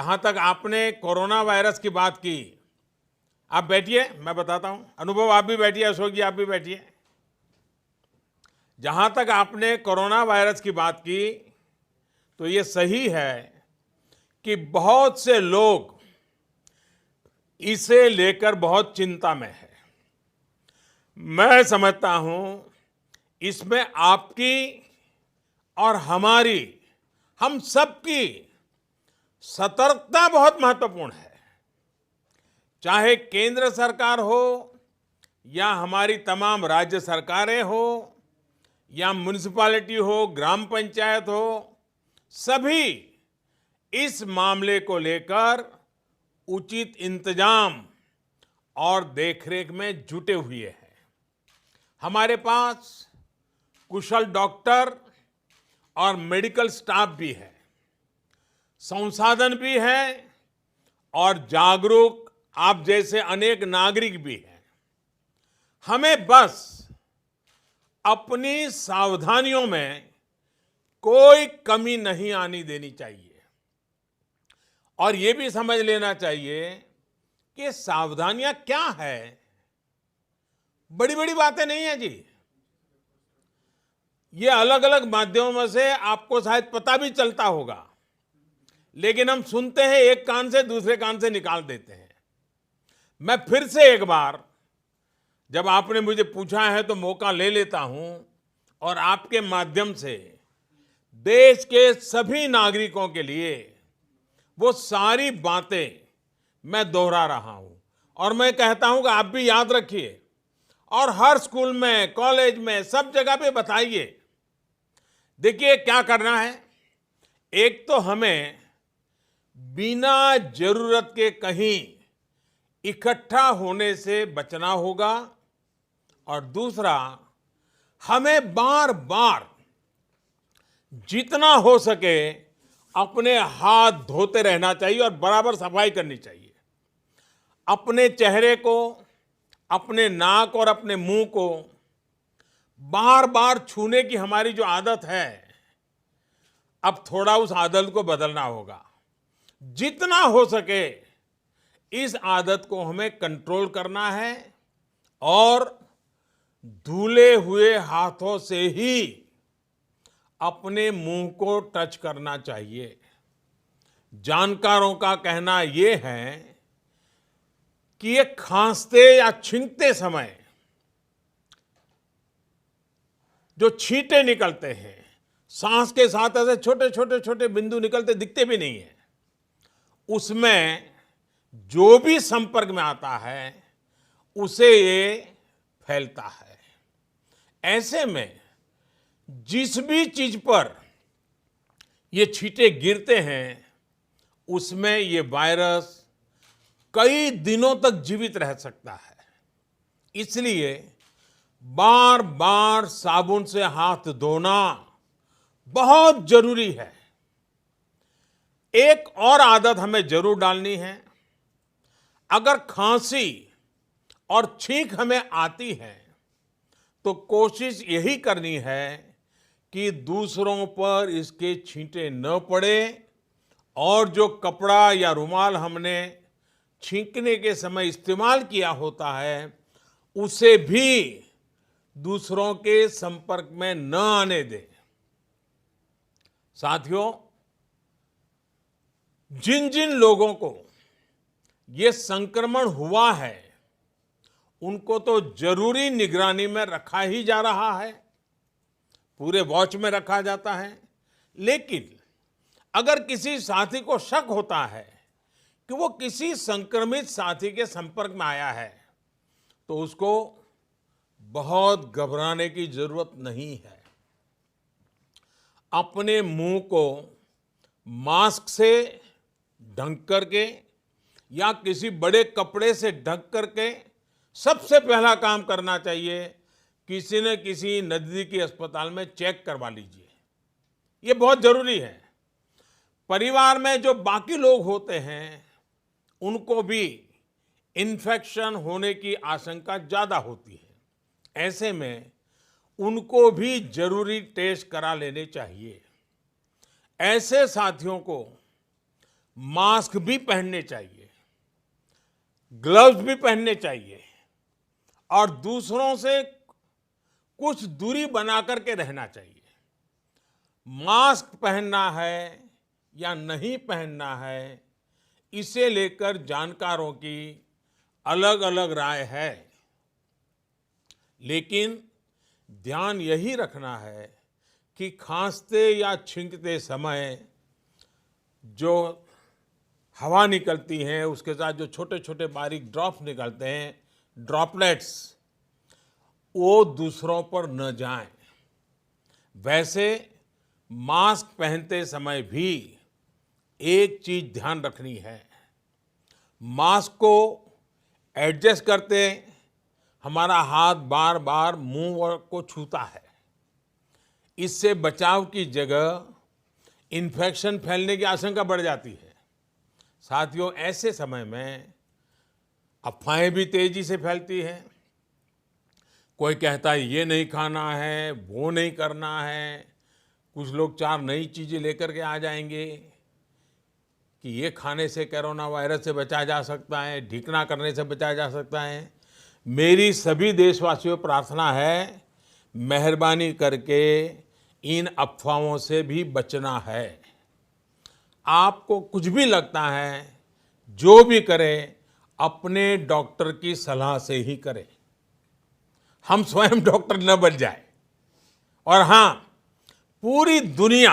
जहां तक आपने कोरोना वायरस की बात की, आप बैठिए, मैं बताता हूं। अनुभव, आप भी बैठिए, अशोक जी आप भी बैठिए। जहां तक आपने कोरोना वायरस की बात की, तो ये सही है कि बहुत से लोग इसे लेकर बहुत चिंता में है। मैं समझता हूं इसमें आपकी और हमारी, हम सबकी सतर्कता बहुत महत्वपूर्ण है। चाहे केंद्र सरकार हो या हमारी तमाम राज्य सरकारें हो या म्युनिसिपैलिटी हो, ग्राम पंचायत हो, सभी इस मामले को लेकर उचित इंतजाम और देखरेख में जुटे हुए हैं। हमारे पास कुशल डॉक्टर और मेडिकल स्टाफ भी है, संसाधन भी है और जागरूक आप जैसे अनेक नागरिक भी हैं। हमें बस अपनी सावधानियों में कोई कमी नहीं आनी देनी चाहिए और ये भी समझ लेना चाहिए कि सावधानियां क्या है। बड़ी बड़ी बातें नहीं है जी। ये अलग अलग माध्यमों से आपको शायद पता भी चलता होगा, लेकिन हम सुनते हैं एक कान से दूसरे कान से निकाल देते हैं। मैं फिर से एक बार, जब आपने मुझे पूछा है तो मौका ले लेता हूं और आपके माध्यम से देश के सभी नागरिकों के लिए वो सारी बातें मैं दोहरा रहा हूं और मैं कहता हूं कि आप भी याद रखिए और हर स्कूल में, कॉलेज में, सब जगह पे बताइए। देखिए क्या करना है। एक तो हमें बिना जरूरत के कहीं इकट्ठा होने से बचना होगा और दूसरा, हमें बार बार जितना हो सके अपने हाथ धोते रहना चाहिए और बराबर सफाई करनी चाहिए। अपने चेहरे को, अपने नाक और अपने मुंह को बार बार छूने की हमारी जो आदत है, अब थोड़ा उस आदत को बदलना होगा। जितना हो सके इस आदत को हमें कंट्रोल करना है और धुले हुए हाथों से ही अपने मुंह को टच करना चाहिए। जानकारों का कहना यह है कि ये खांसते या छींकते समय जो छींटे निकलते हैं, सांस के साथ ऐसे छोटे छोटे छोटे बिंदु निकलते दिखते भी नहीं है, उसमें जो भी संपर्क में आता है उसे ये फैलता है। ऐसे में जिस भी चीज पर ये छींटे गिरते हैं उसमें ये वायरस कई दिनों तक जीवित रह सकता है। इसलिए बार बार साबुन से हाथ धोना बहुत जरूरी है। एक और आदत हमें जरूर डालनी है। अगर खांसी और छींक हमें आती है तो कोशिश यही करनी है कि दूसरों पर इसके छींटे न पड़े और जो कपड़ा या रुमाल हमने छींकने के समय इस्तेमाल किया होता है उसे भी दूसरों के संपर्क में न आने दें। साथियों, जिन जिन लोगों को ये संक्रमण हुआ है उनको तो जरूरी निगरानी में रखा ही जा रहा है, पूरे वॉच में रखा जाता है। लेकिन अगर किसी साथी को शक होता है कि वो किसी संक्रमित साथी के संपर्क में आया है तो उसको बहुत घबराने की जरूरत नहीं है। अपने मुंह को मास्क से ढक करके या किसी बड़े कपड़े से ढक करके सबसे पहला काम करना चाहिए, किसी न किसी नजदीकी अस्पताल में चेक करवा लीजिए। ये बहुत जरूरी है। परिवार में जो बाकी लोग होते हैं उनको भी इन्फेक्शन होने की आशंका ज्यादा होती है। ऐसे में उनको भी जरूरी टेस्ट करा लेने चाहिए। ऐसे साथियों को मास्क भी पहनने चाहिए, ग्लव्स भी पहनने चाहिए और दूसरों से कुछ दूरी बना करके रहना चाहिए। मास्क पहनना है या नहीं पहनना है, इसे लेकर जानकारों की अलग अलग राय है, लेकिन ध्यान यही रखना है कि खांसते या छींकते समय जो हवा निकलती है, उसके साथ जो छोटे छोटे बारीक ड्रॉप्स निकलते हैं, ड्रॉपलेट्स, वो दूसरों पर न जाएं। वैसे मास्क पहनते समय भी एक चीज ध्यान रखनी है, मास्क को एडजस्ट करते हमारा हाथ बार बार मुंह को छूता है। इससे बचाव की जगह इन्फेक्शन फैलने की आशंका बढ़ जाती है। साथियों, ऐसे समय में अफवाहें भी तेजी से फैलती हैं। कोई कहता है ये नहीं खाना है, वो नहीं करना है। कुछ लोग 4 नई चीजें लेकर के आ जाएंगे कि ये खाने से कोरोना वायरस से बचा जा सकता है, ढीकना करने से बचा जा सकता है। मेरी सभी देशवासियों को प्रार्थना है, मेहरबानी करके इन अफवाहों से भी बचना है। आपको कुछ भी लगता है, जो भी करें, अपने डॉक्टर की सलाह से ही करें। हम स्वयं डॉक्टर न बन जाए। और हाँ, पूरी दुनिया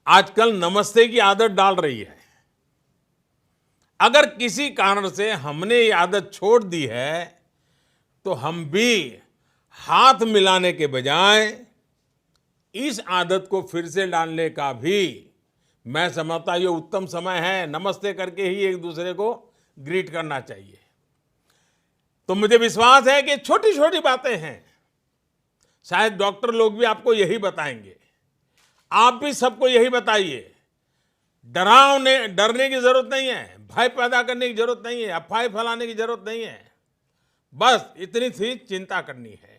आजकल नमस्ते की आदत डाल रही है। अगर किसी कारण से हमने ये आदत छोड़ दी है, तो हम भी हाथ मिलाने के बजाय इस आदत को फिर से डालने का भी मैं समझता ये उत्तम समय है। नमस्ते करके ही एक दूसरे को ग्रीट करना चाहिए। तो मुझे विश्वास है कि छोटी छोटी बातें हैं, शायद डॉक्टर लोग भी आपको यही बताएंगे। आप भी सबको यही बताइए। डरने की जरूरत नहीं है, भय पैदा करने की जरूरत नहीं है, अफवाह फैलाने की जरूरत नहीं है। बस इतनी सी चिंता करनी है।